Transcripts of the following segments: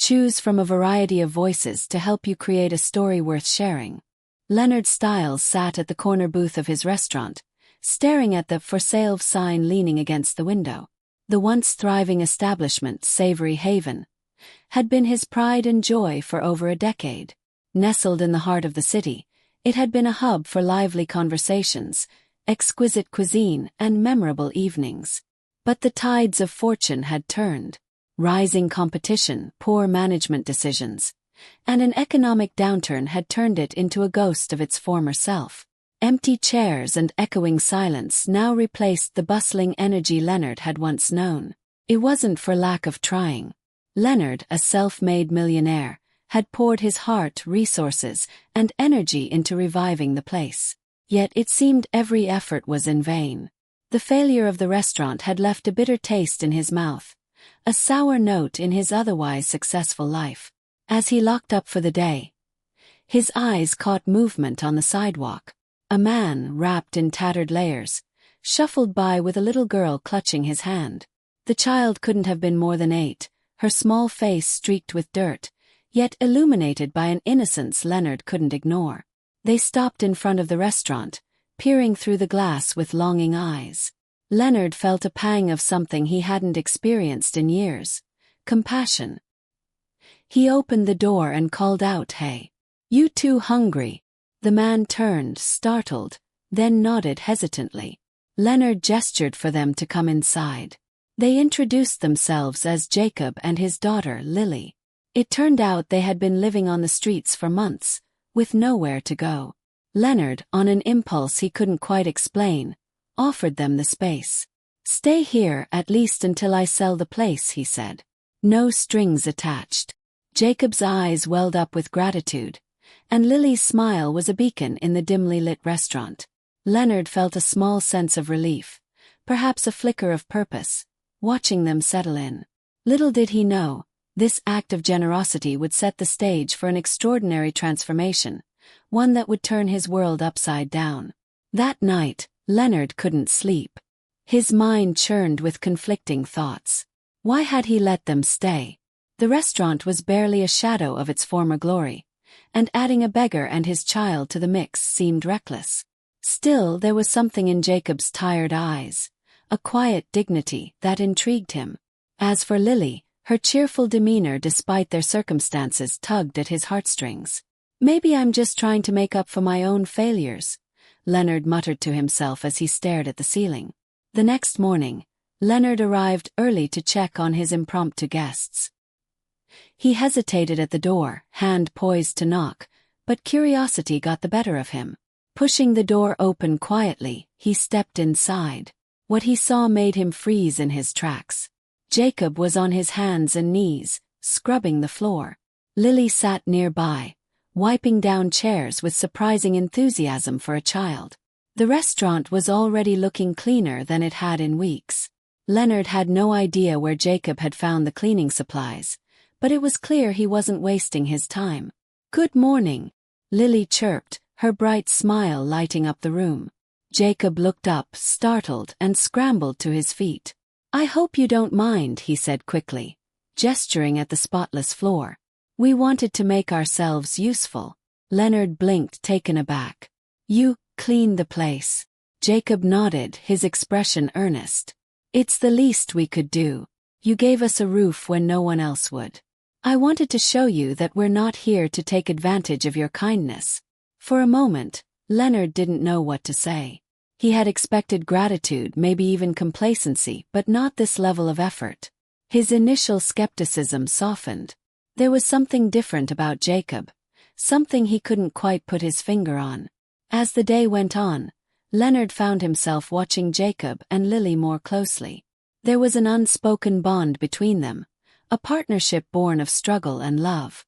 Choose from a variety of voices to help you create a story worth sharing. Leonard Stiles sat at the corner booth of his restaurant, staring at the "For Sale" sign leaning against the window. The once thriving establishment, Savory Haven, had been his pride and joy for over a decade. Nestled in the heart of the city, it had been a hub for lively conversations, exquisite cuisine, and memorable evenings. But the tides of fortune had turned. Rising competition, poor management decisions, and an economic downturn had turned it into a ghost of its former self. Empty chairs and echoing silence now replaced the bustling energy Leonard had once known. It wasn't for lack of trying. Leonard, a self-made millionaire, had poured his heart, resources, and energy into reviving the place. Yet it seemed every effort was in vain. The failure of the restaurant had left a bitter taste in his mouth, a sour note in his otherwise successful life. As he locked up for the day, his eyes caught movement on the sidewalk. A man, wrapped in tattered layers, shuffled by with a little girl clutching his hand. The child couldn't have been more than 8, her small face streaked with dirt, yet illuminated by an innocence Leonard couldn't ignore. They stopped in front of the restaurant, peering through the glass with longing eyes. Leonard felt a pang of something he hadn't experienced in years: compassion. He opened the door and called out, "Hey, you two hungry?" The man turned, startled, then nodded hesitantly. Leonard gestured for them to come inside. They introduced themselves as Jacob and his daughter, Lily. It turned out they had been living on the streets for months, with nowhere to go. Leonard, on an impulse he couldn't quite explain, offered them the space. "Stay here at least until I sell the place," he said. No strings attached. Jacob's eyes welled up with gratitude, and Lily's smile was a beacon in the dimly lit restaurant. Leonard felt a small sense of relief, perhaps a flicker of purpose, watching them settle in. Little did he know, this act of generosity would set the stage for an extraordinary transformation, one that would turn his world upside down. That night, Leonard couldn't sleep. His mind churned with conflicting thoughts. Why had he let them stay? The restaurant was barely a shadow of its former glory, and adding a beggar and his child to the mix seemed reckless. Still, there was something in Jacob's tired eyes, a quiet dignity that intrigued him. As for Lily, her cheerful demeanor despite their circumstances tugged at his heartstrings. "Maybe I'm just trying to make up for my own failures," Leonard muttered to himself as he stared at the ceiling. The next morning, Leonard arrived early to check on his impromptu guests. He hesitated at the door, hand poised to knock, but curiosity got the better of him. Pushing the door open quietly, he stepped inside. What he saw made him freeze in his tracks. Jacob was on his hands and knees, scrubbing the floor. Lily sat nearby, wiping down chairs with surprising enthusiasm for a child. The restaurant was already looking cleaner than it had in weeks. Leonard had no idea where Jacob had found the cleaning supplies, but it was clear he wasn't wasting his time. "Good morning," Lily chirped, her bright smile lighting up the room. Jacob looked up, startled, and scrambled to his feet. "I hope you don't mind," he said quickly, gesturing at the spotless floor. "We wanted to make ourselves useful." Leonard blinked, taken aback. "You cleaned the place?" Jacob nodded, his expression earnest. "It's the least we could do. You gave us a roof when no one else would. I wanted to show you that we're not here to take advantage of your kindness." For a moment, Leonard didn't know what to say. He had expected gratitude, maybe even complacency, but not this level of effort. His initial skepticism softened. There was something different about Jacob, something he couldn't quite put his finger on. As the day went on, Leonard found himself watching Jacob and Lily more closely. There was an unspoken bond between them, a partnership born of struggle and love.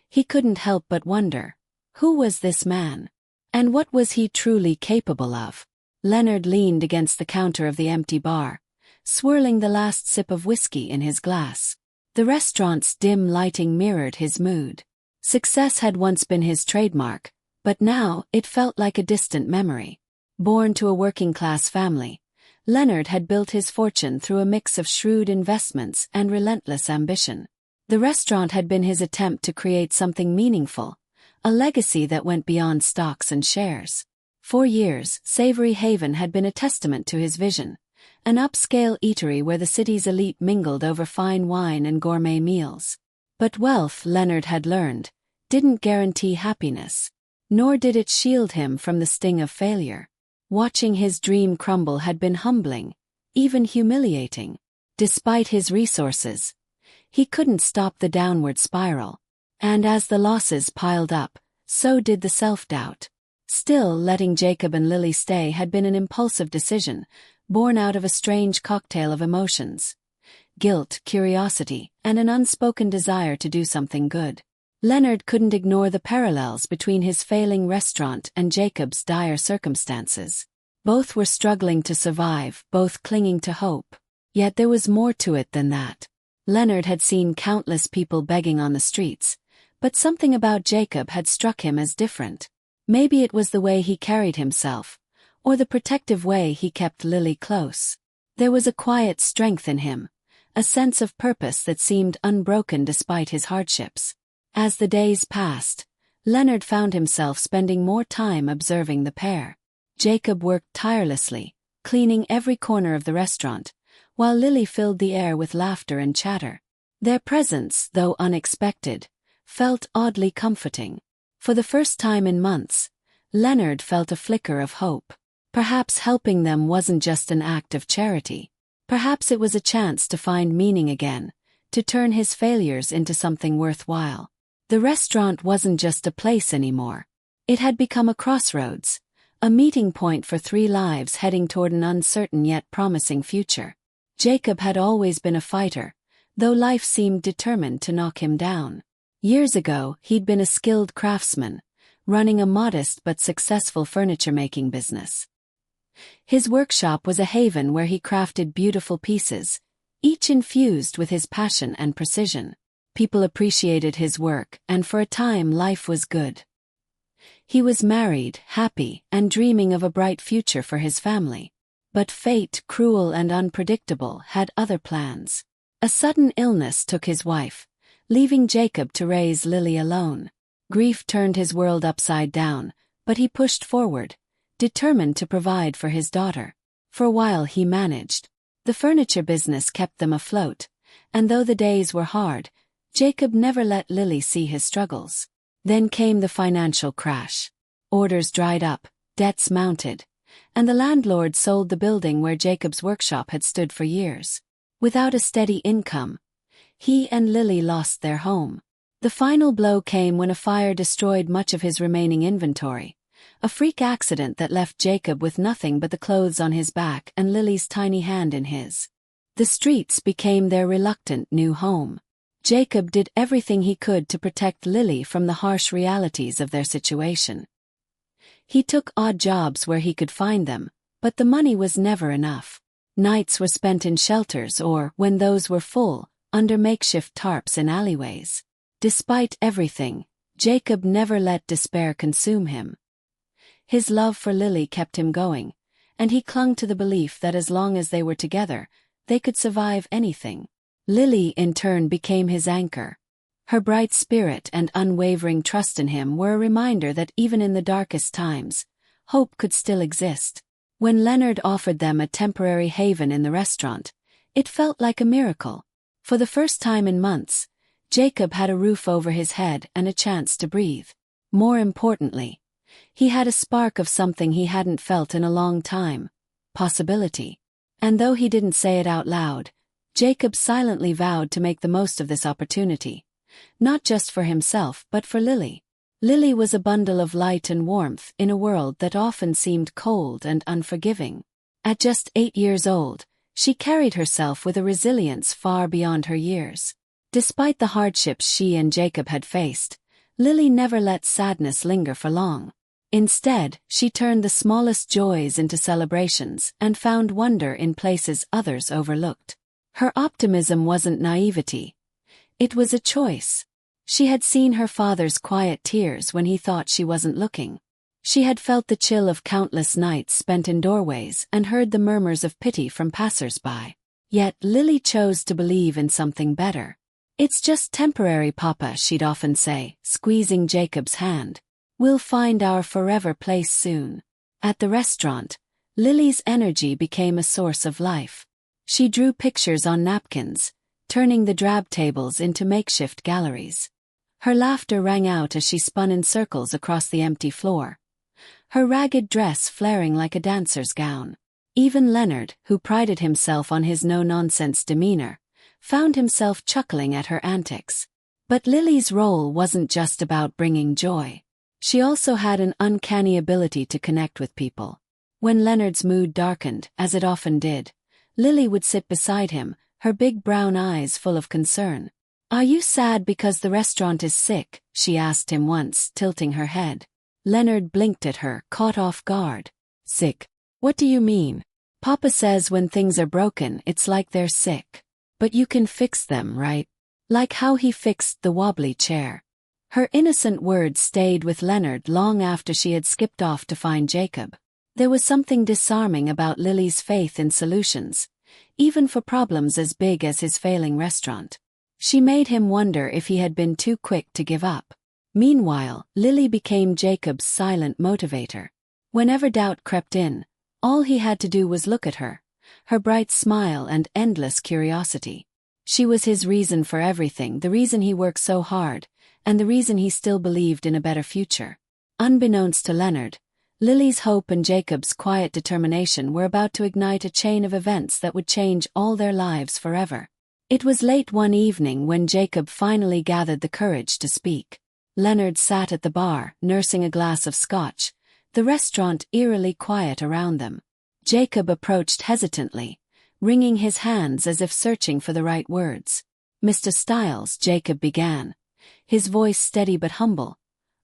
He couldn't help but wonder, who was this man? And what was he truly capable of? Leonard leaned against the counter of the empty bar, swirling the last sip of whiskey in his glass. The restaurant's dim lighting mirrored his mood. Success had once been his trademark, but now it felt like a distant memory. Born to a working-class family, Leonard had built his fortune through a mix of shrewd investments and relentless ambition. The restaurant had been his attempt to create something meaningful, a legacy that went beyond stocks and shares. For years, Savory Haven had been a testament to his vision, an upscale eatery where the city's elite mingled over fine wine and gourmet meals. But wealth, Leonard had learned, didn't guarantee happiness, nor did it shield him from the sting of failure. Watching his dream crumble had been humbling, even humiliating. Despite his resources, he couldn't stop the downward spiral. And as the losses piled up, so did the self-doubt. Still, letting Jacob and Lily stay had been an impulsive decision, born out of a strange cocktail of emotions: guilt, curiosity, and an unspoken desire to do something good. Leonard couldn't ignore the parallels between his failing restaurant and Jacob's dire circumstances. Both were struggling to survive, both clinging to hope. Yet there was more to it than that. Leonard had seen countless people begging on the streets, but something about Jacob had struck him as different. Maybe it was the way he carried himself, or the protective way he kept Lily close. There was a quiet strength in him, a sense of purpose that seemed unbroken despite his hardships. As the days passed, Leonard found himself spending more time observing the pair. Jacob worked tirelessly, cleaning every corner of the restaurant, while Lily filled the air with laughter and chatter. Their presence, though unexpected, felt oddly comforting. For the first time in months, Leonard felt a flicker of hope. Perhaps helping them wasn't just an act of charity. Perhaps it was a chance to find meaning again, to turn his failures into something worthwhile. The restaurant wasn't just a place anymore. It had become a crossroads, a meeting point for three lives heading toward an uncertain yet promising future. Jacob had always been a fighter, though life seemed determined to knock him down. Years ago, he'd been a skilled craftsman, running a modest but successful furniture-making business. His workshop was a haven where he crafted beautiful pieces, each infused with his passion and precision. People appreciated his work, and for a time life was good. He was married, happy, and dreaming of a bright future for his family. But fate, cruel and unpredictable, had other plans. A sudden illness took his wife, leaving Jacob to raise Lily alone. Grief turned his world upside down, but he pushed forward, determined to provide for his daughter. For a while he managed. The furniture business kept them afloat, and though the days were hard, Jacob never let Lily see his struggles. Then came the financial crash. Orders dried up, debts mounted, and the landlord sold the building where Jacob's workshop had stood for years. Without a steady income, he and Lily lost their home. The final blow came when a fire destroyed much of his remaining inventory, a freak accident that left Jacob with nothing but the clothes on his back and Lily's tiny hand in his. The streets became their reluctant new home. Jacob did everything he could to protect Lily from the harsh realities of their situation. He took odd jobs where he could find them, but the money was never enough. Nights were spent in shelters or, when those were full, under makeshift tarps in alleyways. Despite everything, Jacob never let despair consume him. His love for Lily kept him going, and he clung to the belief that as long as they were together, they could survive anything. Lily, in turn, became his anchor. Her bright spirit and unwavering trust in him were a reminder that even in the darkest times, hope could still exist. When Leonard offered them a temporary haven in the restaurant, it felt like a miracle. For the first time in months, Jacob had a roof over his head and a chance to breathe. More importantly, he had a spark of something he hadn't felt in a long time: possibility. And though he didn't say it out loud, Jacob silently vowed to make the most of this opportunity, not just for himself but for Lily. Lily was a bundle of light and warmth in a world that often seemed cold and unforgiving. At just 8 years old, she carried herself with a resilience far beyond her years. Despite the hardships she and Jacob had faced, Lily never let sadness linger for long. Instead, she turned the smallest joys into celebrations and found wonder in places others overlooked. Her optimism wasn't naivety. It was a choice. She had seen her father's quiet tears when he thought she wasn't looking. She had felt the chill of countless nights spent in doorways and heard the murmurs of pity from passers-by. Yet Lily chose to believe in something better. "It's just temporary, Papa," she'd often say, squeezing Jacob's hand. "We'll find our forever place soon." At the restaurant, Lily's energy became a source of life. She drew pictures on napkins, turning the drab tables into makeshift galleries. Her laughter rang out as she spun in circles across the empty floor, her ragged dress flaring like a dancer's gown. Even Leonard, who prided himself on his no-nonsense demeanor, found himself chuckling at her antics. But Lily's role wasn't just about bringing joy. She also had an uncanny ability to connect with people. When Leonard's mood darkened, as it often did, Lily would sit beside him, her big brown eyes full of concern. "Are you sad because the restaurant is sick?" she asked him once, tilting her head. Leonard blinked at her, caught off guard. "Sick? What do you mean?" "Papa says when things are broken, it's like they're sick. But you can fix them, right? Like how he fixed the wobbly chair." Her innocent words stayed with Leonard long after she had skipped off to find Jacob. There was something disarming about Lily's faith in solutions, even for problems as big as his failing restaurant. She made him wonder if he had been too quick to give up. Meanwhile, Lily became Jacob's silent motivator. Whenever doubt crept in, all he had to do was look at her, her bright smile and endless curiosity. She was his reason for everything, the reason he worked so hard, and the reason he still believed in a better future. Unbeknownst to Leonard, Lily's hope and Jacob's quiet determination were about to ignite a chain of events that would change all their lives forever. It was late one evening when Jacob finally gathered the courage to speak. Leonard sat at the bar, nursing a glass of scotch, the restaurant eerily quiet around them. Jacob approached hesitantly, wringing his hands as if searching for the right words. "Mr. Styles," Jacob began, his voice steady but humble,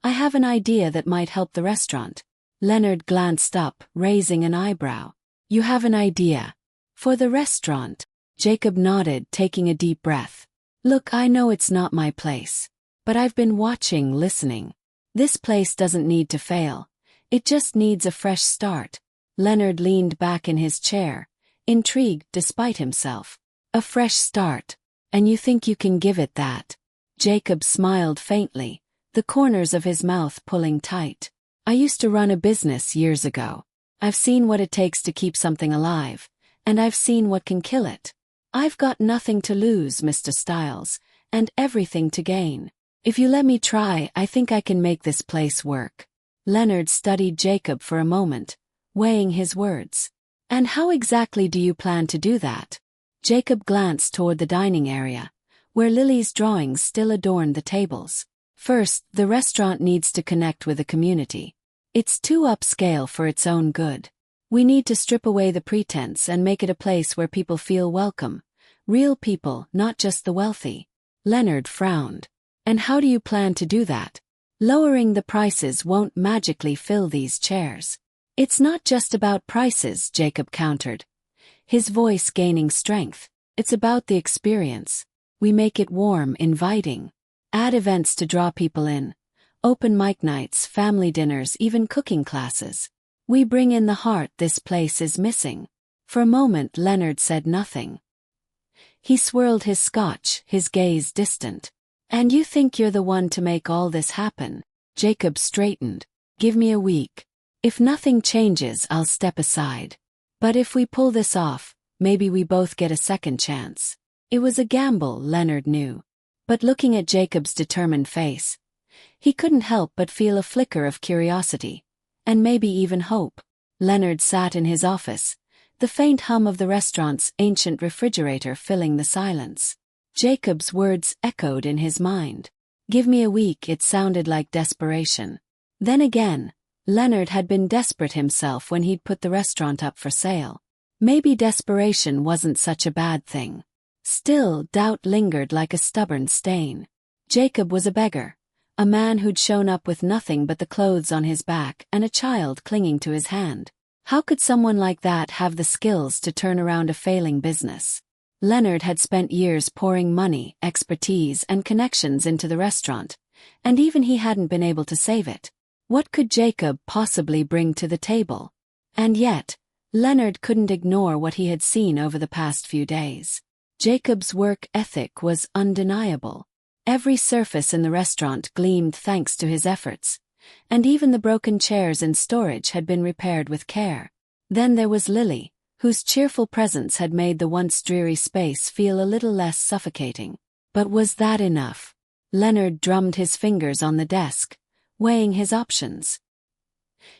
"I have an idea that might help the restaurant." Leonard glanced up, raising an eyebrow. "You have an idea? For the restaurant?" Jacob nodded, taking a deep breath. "Look, I know it's not my place. But I've been watching, listening. This place doesn't need to fail. It just needs a fresh start." Leonard leaned back in his chair, intrigued despite himself. "A fresh start. And you think you can give it that?" Jacob smiled faintly, the corners of his mouth pulling tight. "I used to run a business years ago. I've seen what it takes to keep something alive, and I've seen what can kill it. I've got nothing to lose, Mr. Styles, and everything to gain. If you let me try, I think I can make this place work." Leonard studied Jacob for a moment, weighing his words. "And how exactly do you plan to do that?" Jacob glanced toward the dining area, where Lily's drawings still adorned the tables. "First, the restaurant needs to connect with the community. It's too upscale for its own good. We need to strip away the pretense and make it a place where people feel welcome. Real people, not just the wealthy." Leonard frowned. "And how do you plan to do that?" "Lowering the prices won't magically fill these chairs." "It's not just about prices," Jacob countered, his voice gaining strength. "It's about the experience. We make it warm, inviting. Add events to draw people in. Open mic nights, family dinners, even cooking classes. We bring in the heart this place is missing." For a moment Leonard said nothing. He swirled his scotch, his gaze distant. "And you think you're the one to make all this happen?" Jacob straightened. "Give me a week. If nothing changes, I'll step aside. But if we pull this off, maybe we both get a second chance." It was a gamble, Leonard knew. But looking at Jacob's determined face, he couldn't help but feel a flicker of curiosity, and maybe even hope. Leonard sat in his office, the faint hum of the restaurant's ancient refrigerator filling the silence. Jacob's words echoed in his mind. "Give me a week," it sounded like desperation. Then again, Leonard had been desperate himself when he'd put the restaurant up for sale. Maybe desperation wasn't such a bad thing. Still, doubt lingered like a stubborn stain. Jacob was a beggar, a man who'd shown up with nothing but the clothes on his back and a child clinging to his hand. How could someone like that have the skills to turn around a failing business? Leonard had spent years pouring money, expertise, and connections into the restaurant, and even he hadn't been able to save it. What could Jacob possibly bring to the table? And yet, Leonard couldn't ignore what he had seen over the past few days. Jacob's work ethic was undeniable. Every surface in the restaurant gleamed thanks to his efforts, and even the broken chairs in storage had been repaired with care. Then there was Lily, whose cheerful presence had made the once dreary space feel a little less suffocating. But was that enough? Leonard drummed his fingers on the desk, weighing his options.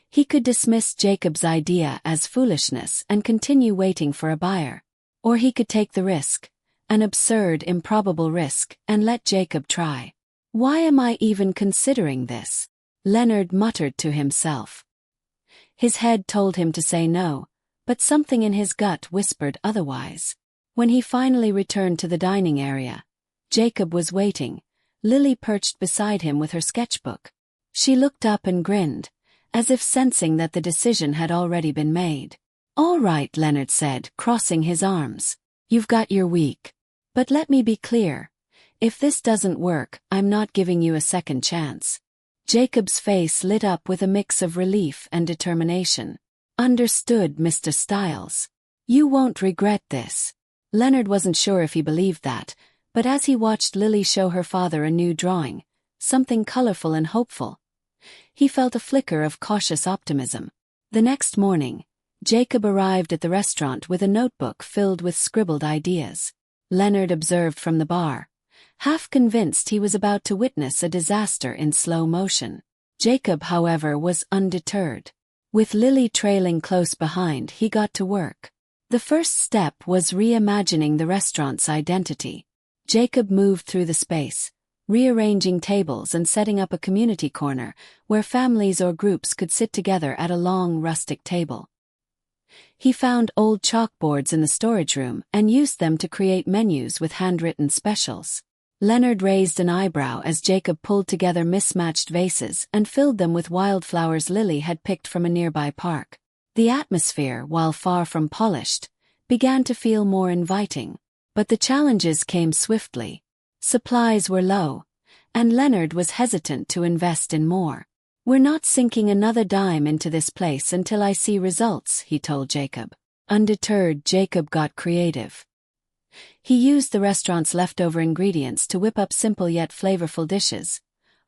He could dismiss Jacob's idea as foolishness and continue waiting for a buyer. Or he could take the risk, an absurd, improbable risk, and let Jacob try. Why am I even considering this? Leonard muttered to himself. His head told him to say no, but something in his gut whispered otherwise. When he finally returned to the dining area, Jacob was waiting, Lily perched beside him with her sketchbook. She looked up and grinned, as if sensing that the decision had already been made. "All right," Leonard said, crossing his arms. "You've got your week. But let me be clear. If this doesn't work, I'm not giving you a second chance." Jacob's face lit up with a mix of relief and determination. "Understood, Mr. Styles. You won't regret this." Leonard wasn't sure if he believed that, but as he watched Lily show her father a new drawing, something colorful and hopeful, he felt a flicker of cautious optimism. The next morning, Jacob arrived at the restaurant with a notebook filled with scribbled ideas. Leonard observed from the bar, half convinced he was about to witness a disaster in slow motion. Jacob, however, was undeterred. With Lily trailing close behind, he got to work. The first step was reimagining the restaurant's identity. Jacob moved through the space, rearranging tables and setting up a community corner where families or groups could sit together at a long rustic table. He found old chalkboards in the storage room and used them to create menus with handwritten specials. Leonard raised an eyebrow as Jacob pulled together mismatched vases and filled them with wildflowers Lily had picked from a nearby park. The atmosphere, while far from polished, began to feel more inviting. But the challenges came swiftly. Supplies were low, and Leonard was hesitant to invest in more. "We're not sinking another dime into this place until I see results," he told Jacob. Undeterred, Jacob got creative. He used the restaurant's leftover ingredients to whip up simple yet flavorful dishes: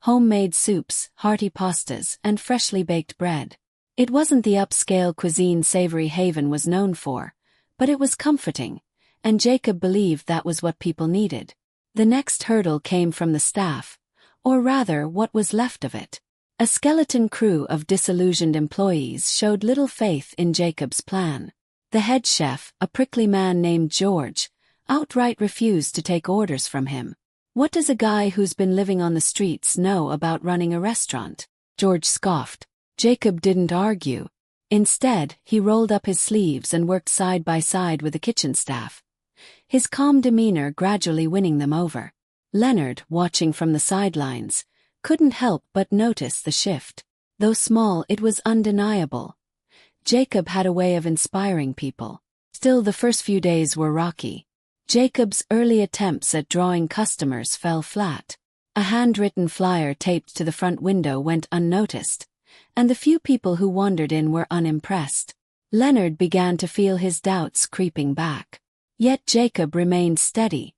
homemade soups, hearty pastas, and freshly baked bread. It wasn't the upscale cuisine Savory Haven was known for, but it was comforting, and Jacob believed that was what people needed. The next hurdle came from the staff, or rather what was left of it. A skeleton crew of disillusioned employees showed little faith in Jacob's plan. The head chef, a prickly man named George, outright refused to take orders from him. "What does a guy who's been living on the streets know about running a restaurant?" George scoffed. Jacob didn't argue. Instead, he rolled up his sleeves and worked side by side with the kitchen staff, his calm demeanor gradually winning them over. Leonard, watching from the sidelines, couldn't help but notice the shift. Though small, it was undeniable. Jacob had a way of inspiring people. Still, the first few days were rocky. Jacob's early attempts at drawing customers fell flat. A handwritten flyer taped to the front window went unnoticed, and the few people who wandered in were unimpressed. Leonard began to feel his doubts creeping back. Yet Jacob remained steady,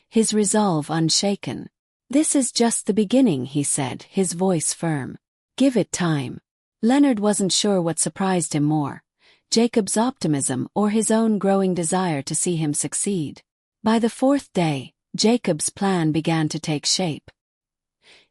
his resolve unshaken. "This is just the beginning," he said, his voice firm. "Give it time." Leonard wasn't sure what surprised him more, Jacob's optimism or his own growing desire to see him succeed. By the fourth day, Jacob's plan began to take shape.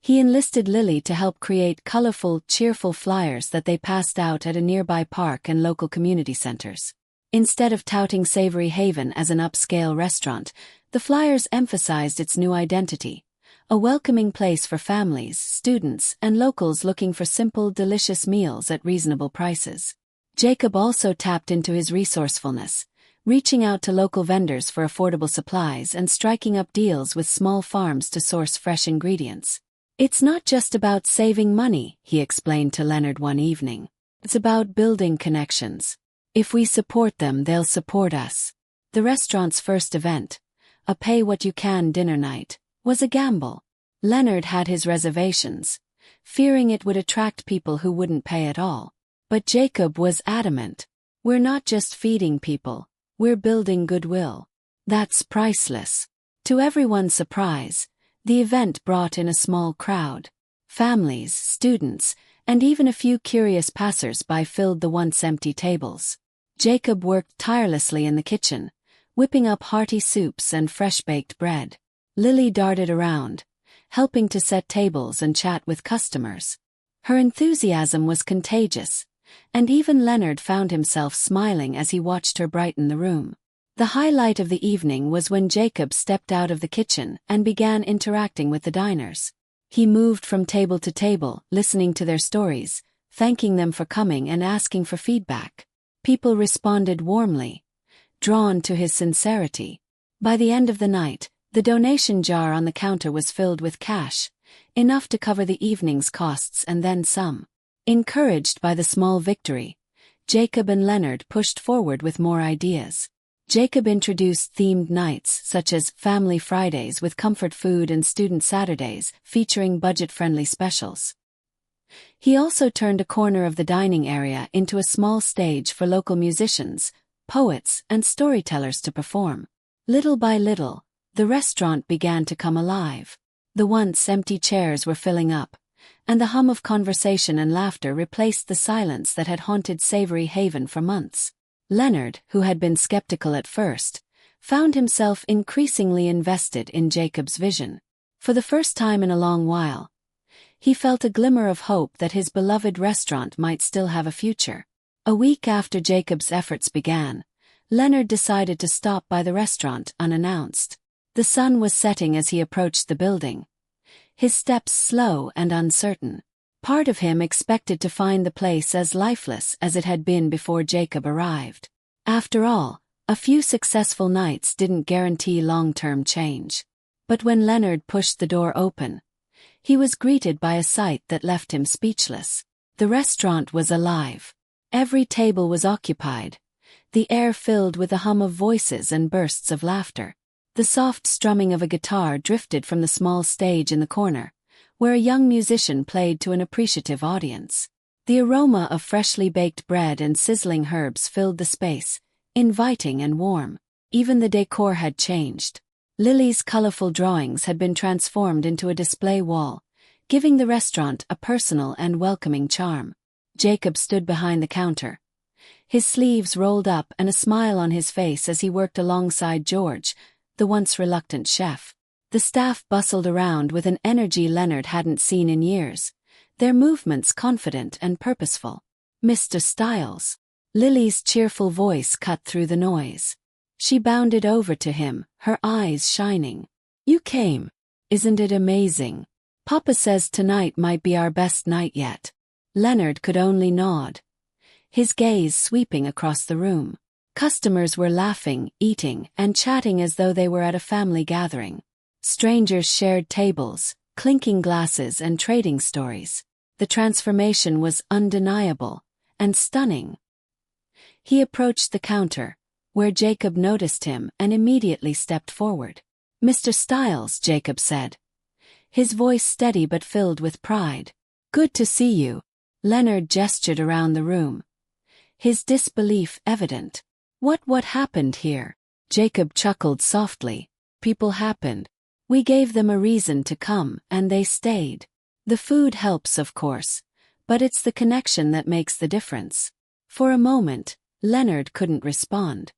He enlisted Lily to help create colorful, cheerful flyers that they passed out at a nearby park and local community centers. Instead of touting Savory Haven as an upscale restaurant, the flyers emphasized its new identity: a welcoming place for families, students, and locals looking for simple, delicious meals at reasonable prices. Jacob also tapped into his resourcefulness, reaching out to local vendors for affordable supplies and striking up deals with small farms to source fresh ingredients. "It's not just about saving money," he explained to Leonard one evening. "It's about building connections. If we support them, they'll support us." The restaurant's first event, a pay-what-you-can dinner night, was a gamble. Leonard had his reservations, fearing it would attract people who wouldn't pay at all. But Jacob was adamant. "We're not just feeding people, we're building goodwill." That's priceless. To everyone's surprise, the event brought in a small crowd. Families, students, and even a few curious passers-by filled the once empty tables. Jacob worked tirelessly in the kitchen, whipping up hearty soups and fresh-baked bread. Lily darted around, helping to set tables and chat with customers. Her enthusiasm was contagious, and even Leonard found himself smiling as he watched her brighten the room. The highlight of the evening was when Jacob stepped out of the kitchen and began interacting with the diners. He moved from table to table, listening to their stories, thanking them for coming and asking for feedback. People responded warmly, drawn to his sincerity. By the end of the night, the donation jar on the counter was filled with cash, enough to cover the evening's costs and then some. Encouraged by the small victory, Jacob and Leonard pushed forward with more ideas. Jacob introduced themed nights such as Family Fridays with comfort food and Student Saturdays featuring budget-friendly specials. He also turned a corner of the dining area into a small stage for local musicians, poets, and storytellers to perform. Little by little, the restaurant began to come alive. The once empty chairs were filling up, and the hum of conversation and laughter replaced the silence that had haunted Savory Haven for months. Leonard, who had been skeptical at first, found himself increasingly invested in Jacob's vision. For the first time in a long while, he felt a glimmer of hope that his beloved restaurant might still have a future. A week after Jacob's efforts began, Leonard decided to stop by the restaurant unannounced. The sun was setting as he approached the building, his steps slow and uncertain. Part of him expected to find the place as lifeless as it had been before Jacob arrived. After all, a few successful nights didn't guarantee long-term change. But when Leonard pushed the door open, he was greeted by a sight that left him speechless. The restaurant was alive. Every table was occupied, the air filled with a hum of voices and bursts of laughter. The soft strumming of a guitar drifted from the small stage in the corner, where a young musician played to an appreciative audience. The aroma of freshly baked bread and sizzling herbs filled the space, inviting and warm. Even the decor had changed. Lily's colorful drawings had been transformed into a display wall, giving the restaurant a personal and welcoming charm. Jacob stood behind the counter, his sleeves rolled up and a smile on his face as he worked alongside George, the once reluctant chef. The staff bustled around with an energy Leonard hadn't seen in years, their movements confident and purposeful. "Mr. Styles." Lily's cheerful voice cut through the noise. She bounded over to him, her eyes shining. "You came. Isn't it amazing? Papa says tonight might be our best night yet." Leonard could only nod, his gaze sweeping across the room. Customers were laughing, eating, and chatting as though they were at a family gathering. Strangers shared tables, clinking glasses and trading stories. The transformation was undeniable and stunning. He approached the counter, where Jacob noticed him and immediately stepped forward. "Mr. Styles," Jacob said, his voice steady but filled with pride. "Good to see you." Leonard gestured around the room, his disbelief evident. What happened here?" Jacob chuckled softly. "People happened. We gave them a reason to come, and they stayed. The food helps, of course, but it's the connection that makes the difference." For a moment, Leonard couldn't respond.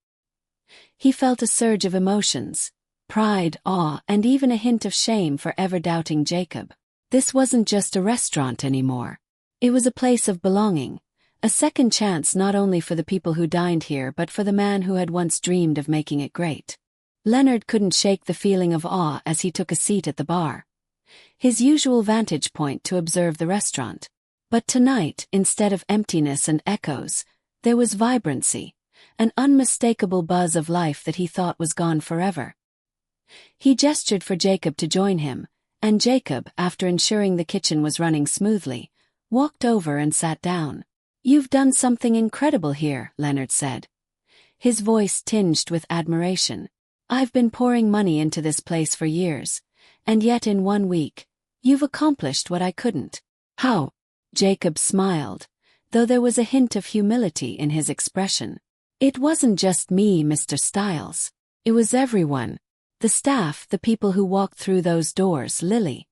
He felt a surge of emotions, pride, awe, and even a hint of shame for ever doubting Jacob. This wasn't just a restaurant anymore. It was a place of belonging, a second chance not only for the people who dined here but for the man who had once dreamed of making it great. Leonard couldn't shake the feeling of awe as he took a seat at the bar, his usual vantage point to observe the restaurant. But tonight, instead of emptiness and echoes, there was vibrancy, an unmistakable buzz of life that he thought was gone forever. He gestured for Jacob to join him, and Jacob, after ensuring the kitchen was running smoothly, walked over and sat down. "You've done something incredible here," Leonard said, his voice tinged with admiration. "I've been pouring money into this place for years, and yet in 1 week, you've accomplished what I couldn't." "How?" Jacob smiled, though there was a hint of humility in his expression. "It wasn't just me, Mr. Styles. It was everyone. The staff, the people who walked through those doors, Lily.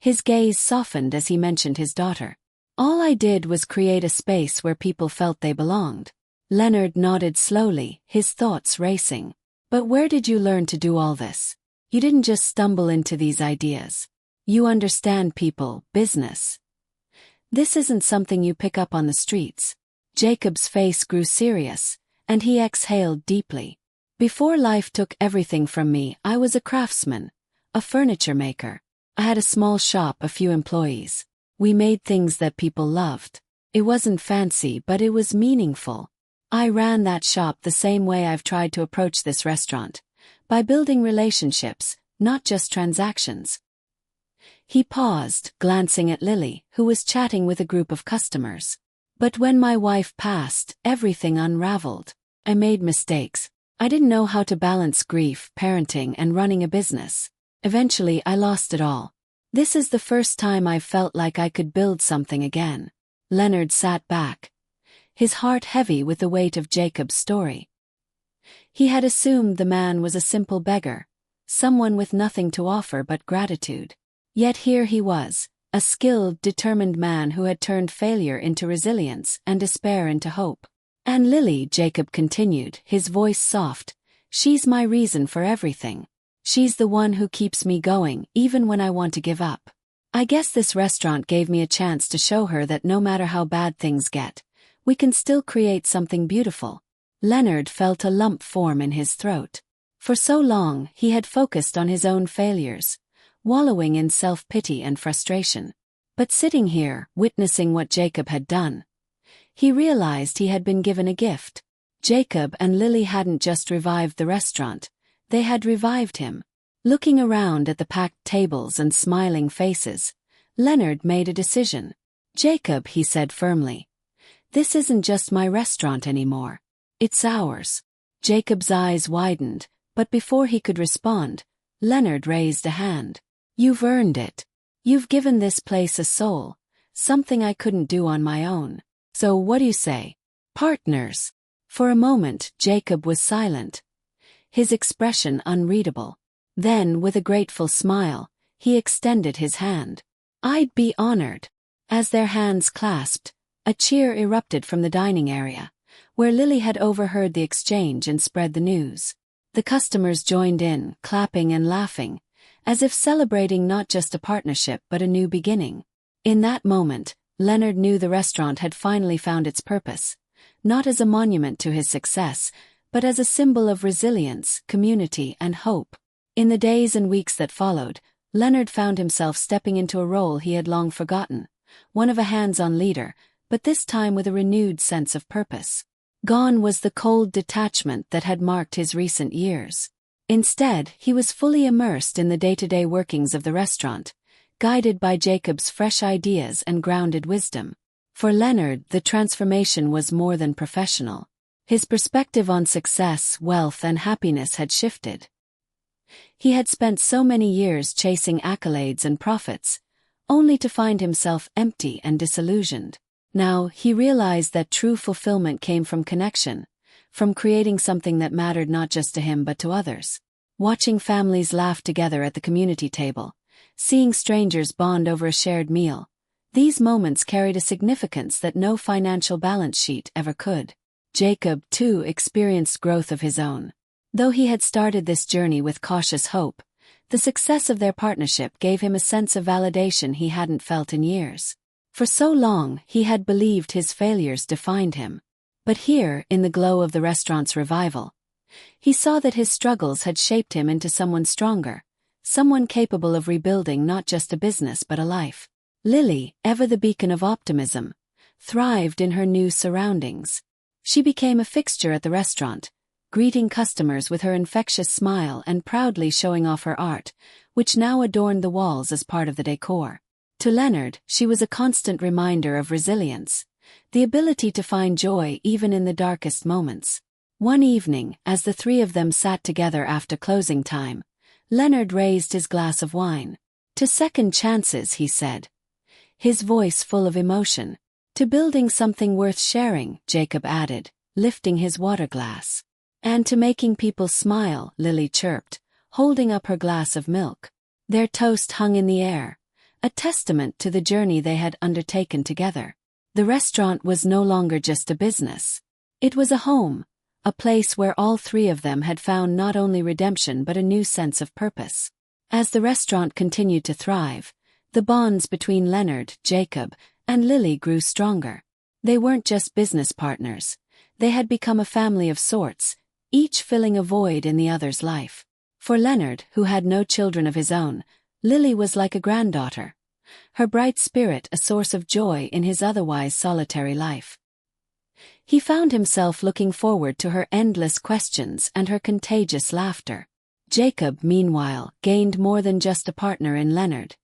His gaze softened as he mentioned his daughter. All I did was create a space where people felt they belonged. Leonard nodded slowly, his thoughts racing. But where did you learn to do all this? You didn't just stumble into these ideas. You understand people, business. This isn't something you pick up on the streets. Jacob's face grew serious, and he exhaled deeply. Before life took everything from me, I was a craftsman, a furniture maker. I had a small shop, a few employees. We made things that people loved. It wasn't fancy, but it was meaningful. I ran that shop the same way I've tried to approach this restaurant, by building relationships, not just transactions. He paused, glancing at Lily, who was chatting with a group of customers. But when my wife passed, everything unraveled. I made mistakes. I didn't know how to balance grief, parenting, and running a business. Eventually, I lost it all. This is the first time I felt like I could build something again. Leonard sat back, his heart heavy with the weight of Jacob's story. He had assumed the man was a simple beggar, someone with nothing to offer but gratitude. Yet here he was, a skilled, determined man who had turned failure into resilience and despair into hope. And Lily, Jacob continued, his voice soft, she's my reason for everything. She's the one who keeps me going, even when I want to give up. I guess this restaurant gave me a chance to show her that no matter how bad things get, we can still create something beautiful. Leonard felt a lump form in his throat. For so long, he had focused on his own failures, wallowing in self-pity and frustration. But sitting here, witnessing what Jacob had done, he realized he had been given a gift. Jacob and Lily hadn't just revived the restaurant, they had revived him. Looking around at the packed tables and smiling faces, Leonard made a decision. Jacob, he said firmly, this isn't just my restaurant anymore. It's ours. Jacob's eyes widened, but before he could respond, Leonard raised a hand. You've earned it. You've given this place a soul, something I couldn't do on my own. So what do you say? Partners. For a moment, Jacob was silent, his expression unreadable. Then, with a grateful smile, he extended his hand. I'd be honored. As their hands clasped, a cheer erupted from the dining area, where Lily had overheard the exchange and spread the news. The customers joined in, clapping and laughing, as if celebrating not just a partnership but a new beginning. In that moment, Leonard knew the restaurant had finally found its purpose, not as a monument to his success, but as a symbol of resilience, community, and hope. In the days and weeks that followed, Leonard found himself stepping into a role he had long forgotten, one of a hands-on leader, but this time with a renewed sense of purpose. Gone was the cold detachment that had marked his recent years. Instead, he was fully immersed in the day-to-day workings of the restaurant, guided by Jacob's fresh ideas and grounded wisdom. For Leonard, the transformation was more than professional. His perspective on success, wealth, and happiness had shifted. He had spent so many years chasing accolades and profits, only to find himself empty and disillusioned. Now, he realized that true fulfillment came from connection, from creating something that mattered not just to him but to others. Watching families laugh together at the community table, seeing strangers bond over a shared meal, these moments carried a significance that no financial balance sheet ever could. Jacob, too, experienced growth of his own. Though he had started this journey with cautious hope, the success of their partnership gave him a sense of validation he hadn't felt in years. For so long, he had believed his failures defined him. But here, in the glow of the restaurant's revival, he saw that his struggles had shaped him into someone stronger, someone capable of rebuilding not just a business but a life. Lily, ever the beacon of optimism, thrived in her new surroundings. She became a fixture at the restaurant, greeting customers with her infectious smile and proudly showing off her art, which now adorned the walls as part of the decor. To Leonard, she was a constant reminder of resilience, the ability to find joy even in the darkest moments. One evening, as the three of them sat together after closing time, Leonard raised his glass of wine. To second chances, he said, his voice full of emotion. To building something worth sharing, Jacob added, lifting his water glass. And to making people smile, Lily chirped, holding up her glass of milk. Their toast hung in the air, a testament to the journey they had undertaken together. The restaurant was no longer just a business. It was a home, a place where all three of them had found not only redemption but a new sense of purpose. As the restaurant continued to thrive, the bonds between Leonard, Jacob, and Lily grew stronger. They weren't just business partners. They had become a family of sorts, each filling a void in the other's life. For Leonard, who had no children of his own, Lily was like a granddaughter. Her bright spirit a source of joy in his otherwise solitary life. He found himself looking forward to her endless questions and her contagious laughter. Jacob, meanwhile, gained more than just a partner in Leonard.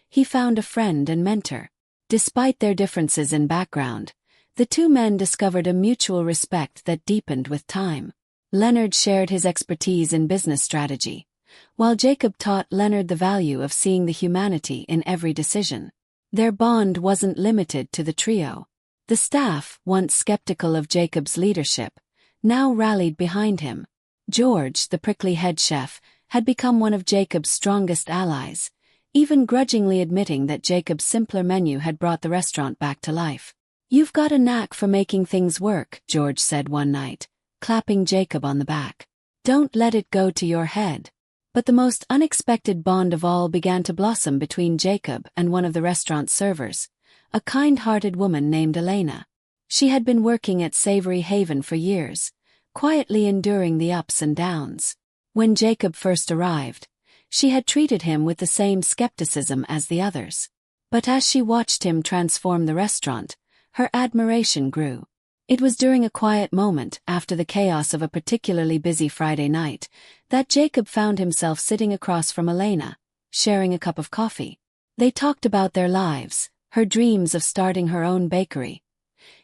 He found a friend and mentor. Despite their differences in background, the two men discovered a mutual respect that deepened with time. Leonard shared his expertise in business strategy, while Jacob taught Leonard the value of seeing the humanity in every decision. Their bond wasn't limited to the trio. The staff, once skeptical of Jacob's leadership, now rallied behind him. George, the prickly head chef, had become one of Jacob's strongest allies, even grudgingly admitting that Jacob's simpler menu had brought the restaurant back to life. "You've got a knack for making things work," George said one night, clapping Jacob on the back. "Don't let it go to your head." But the most unexpected bond of all began to blossom between Jacob and one of the restaurant's servers, a kind-hearted woman named Elena. She had been working at Savory Haven for years, quietly enduring the ups and downs. When Jacob first arrived, she had treated him with the same skepticism as the others. But as she watched him transform the restaurant, her admiration grew. It was during a quiet moment after the chaos of a particularly busy Friday night that Jacob found himself sitting across from Elena, sharing a cup of coffee. They talked about their lives, her dreams of starting her own bakery,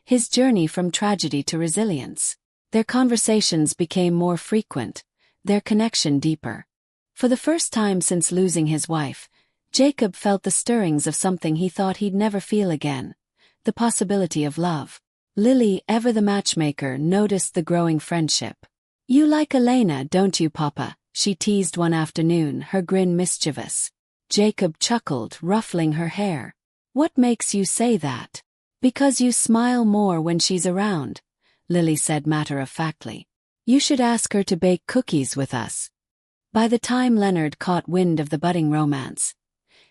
his journey from tragedy to resilience. Their conversations became more frequent, their connection deeper. For the first time since losing his wife, Jacob felt the stirrings of something he thought he'd never feel again, the possibility of love. Lily, ever the matchmaker, noticed the growing friendship. "You like Elena, don't you, Papa?" she teased one afternoon, her grin mischievous. Jacob chuckled, ruffling her hair. "What makes you say that?" "Because you smile more when she's around," Lily said matter-of-factly. "You should ask her to bake cookies with us." By the time Leonard caught wind of the budding romance,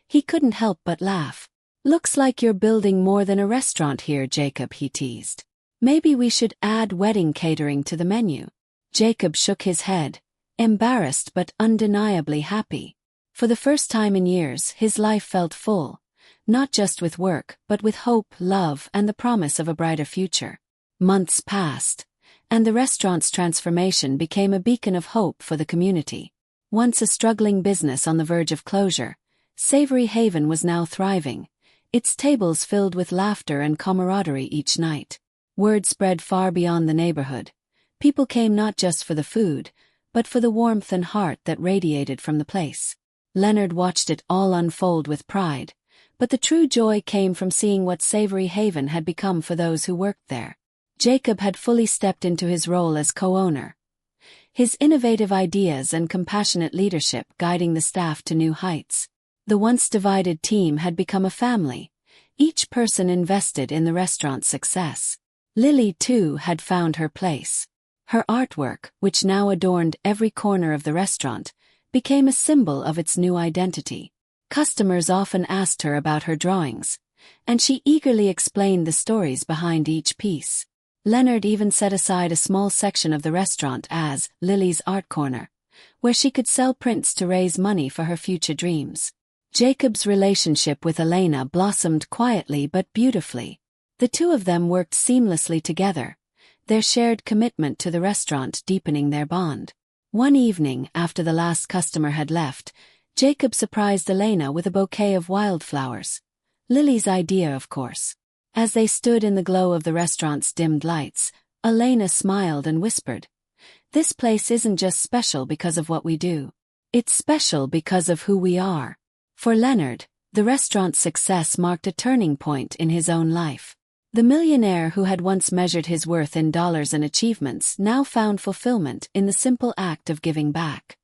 he couldn't help but laugh. "Looks like you're building more than a restaurant here, Jacob," he teased. "Maybe we should add wedding catering to the menu." Jacob shook his head, embarrassed but undeniably happy. For the first time in years, his life felt full, not just with work, but with hope, love, and the promise of a brighter future. Months passed, and the restaurant's transformation became a beacon of hope for the community. Once a struggling business on the verge of closure, Savory Haven was now thriving, its tables filled with laughter and camaraderie each night. Word spread far beyond the neighborhood. People came not just for the food, but for the warmth and heart that radiated from the place. Leonard watched it all unfold with pride, but the true joy came from seeing what Savory Haven had become for those who worked there. Jacob had fully stepped into his role as co-owner, his innovative ideas and compassionate leadership guiding the staff to new heights. The once divided team had become a family, each person invested in the restaurant's success. Lily, too, had found her place. Her artwork, which now adorned every corner of the restaurant, became a symbol of its new identity. Customers often asked her about her drawings, and she eagerly explained the stories behind each piece. Leonard even set aside a small section of the restaurant as Lily's Art Corner, where she could sell prints to raise money for her future dreams. Jacob's relationship with Elena blossomed quietly but beautifully. The two of them worked seamlessly together, their shared commitment to the restaurant deepening their bond. One evening, after the last customer had left, Jacob surprised Elena with a bouquet of wildflowers. Lily's idea, of course. As they stood in the glow of the restaurant's dimmed lights, Elena smiled and whispered, "This place isn't just special because of what we do. It's special because of who we are." For Leonard, the restaurant's success marked a turning point in his own life. The millionaire who had once measured his worth in dollars and achievements now found fulfillment in the simple act of giving back.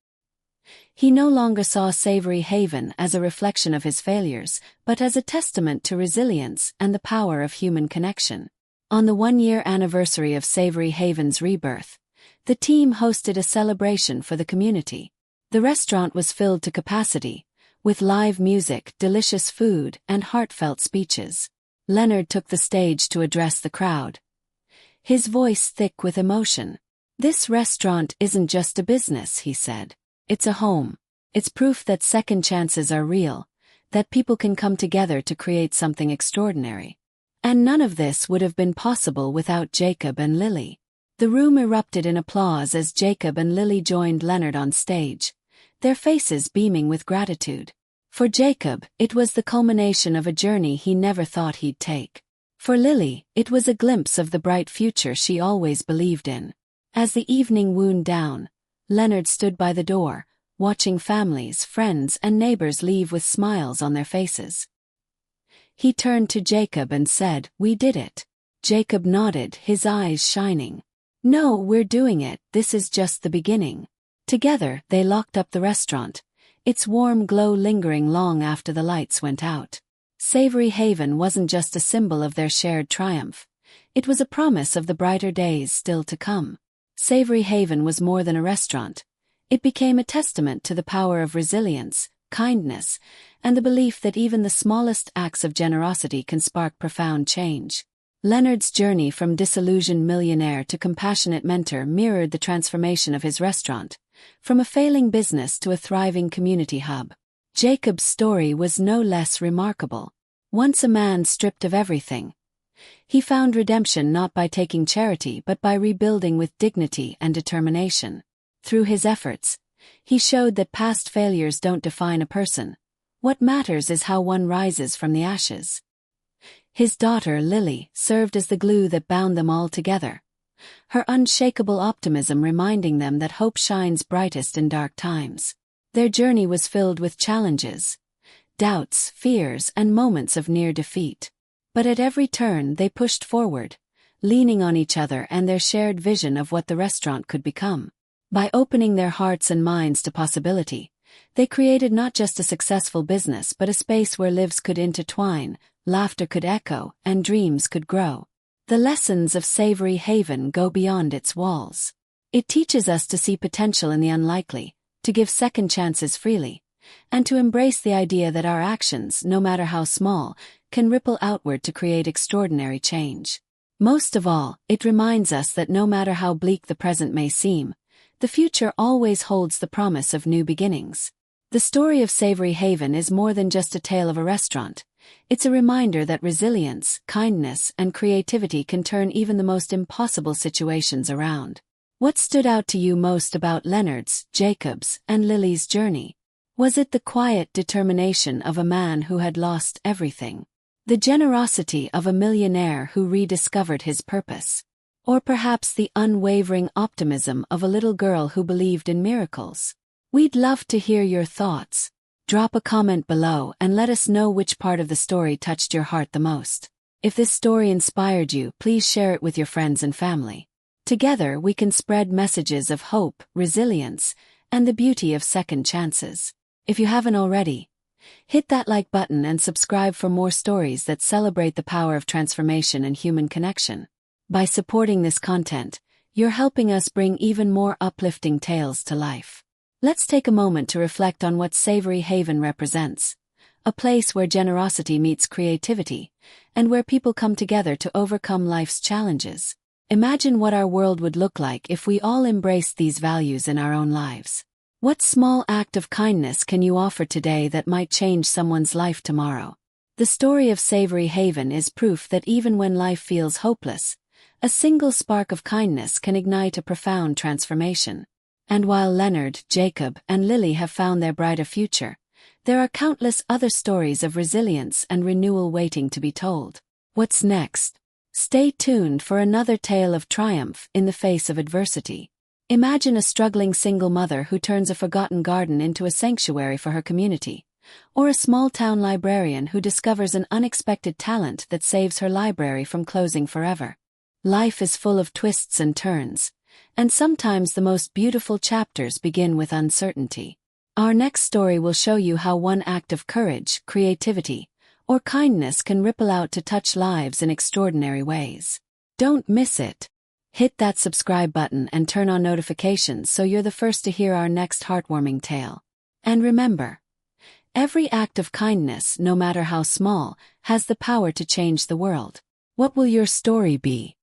He no longer saw Savory Haven as a reflection of his failures, but as a testament to resilience and the power of human connection. On the one-year anniversary of Savory Haven's rebirth, the team hosted a celebration for the community. The restaurant was filled to capacity, with live music, delicious food, and heartfelt speeches. Leonard took the stage to address the crowd, his voice thick with emotion. "This restaurant isn't just a business," he said. "It's a home. It's proof that second chances are real, that people can come together to create something extraordinary. And none of this would have been possible without Jacob and Lily." The room erupted in applause as Jacob and Lily joined Leonard on stage, their faces beaming with gratitude. For Jacob, it was the culmination of a journey he never thought he'd take. For Lily, it was a glimpse of the bright future she always believed in. As the evening wound down, Leonard stood by the door, watching families, friends, and neighbors leave with smiles on their faces. He turned to Jacob and said, "We did it." Jacob nodded, his eyes shining. "No, we're doing it, this is just the beginning." Together, they locked up the restaurant, its warm glow lingering long after the lights went out. Savory Haven wasn't just a symbol of their shared triumph. It was a promise of the brighter days still to come. Savory Haven was more than a restaurant. It became a testament to the power of resilience, kindness, and the belief that even the smallest acts of generosity can spark profound change. Leonard's journey from disillusioned millionaire to compassionate mentor mirrored the transformation of his restaurant, from a failing business to a thriving community hub. Jacob's story was no less remarkable. Once a man stripped of everything, he found redemption not by taking charity but by rebuilding with dignity and determination. Through his efforts, he showed that past failures don't define a person. What matters is how one rises from the ashes. His daughter, Lily, served as the glue that bound them all together, her unshakable optimism reminding them that hope shines brightest in dark times. Their journey was filled with challenges, doubts, fears, and moments of near defeat. But at every turn they pushed forward, leaning on each other and their shared vision of what the restaurant could become. By opening their hearts and minds to possibility, they created not just a successful business but a space where lives could intertwine, laughter could echo, and dreams could grow. The lessons of Savory Haven go beyond its walls. It teaches us to see potential in the unlikely, to give second chances freely, and to embrace the idea that our actions, no matter how small, can ripple outward to create extraordinary change. Most of all, it reminds us that no matter how bleak the present may seem, the future always holds the promise of new beginnings. The story of Savory Haven is more than just a tale of a restaurant. It's a reminder that resilience, kindness, and creativity can turn even the most impossible situations around. What stood out to you most about Leonard's, Jacob's, and Lily's journey? Was it the quiet determination of a man who had lost everything? The generosity of a millionaire who rediscovered his purpose? Or perhaps the unwavering optimism of a little girl who believed in miracles? We'd love to hear your thoughts. Drop a comment below and let us know which part of the story touched your heart the most. If this story inspired you, please share it with your friends and family. Together we can spread messages of hope, resilience, and the beauty of second chances. If you haven't already, hit that like button and subscribe for more stories that celebrate the power of transformation and human connection. By supporting this content, you're helping us bring even more uplifting tales to life. Let's take a moment to reflect on what Savory Haven represents. A place where generosity meets creativity, and where people come together to overcome life's challenges. Imagine what our world would look like if we all embraced these values in our own lives. What small act of kindness can you offer today that might change someone's life tomorrow? The story of Savory Haven is proof that even when life feels hopeless, a single spark of kindness can ignite a profound transformation. And while Leonard, Jacob, and Lily have found their brighter future, there are countless other stories of resilience and renewal waiting to be told. What's next? Stay tuned for another tale of triumph in the face of adversity. Imagine a struggling single mother who turns a forgotten garden into a sanctuary for her community, or a small-town librarian who discovers an unexpected talent that saves her library from closing forever. Life is full of twists and turns, and sometimes the most beautiful chapters begin with uncertainty. Our next story will show you how one act of courage, creativity, or kindness can ripple out to touch lives in extraordinary ways. Don't miss it. Hit that subscribe button and turn on notifications so you're the first to hear our next heartwarming tale. And remember, every act of kindness, no matter how small, has the power to change the world. What will your story be?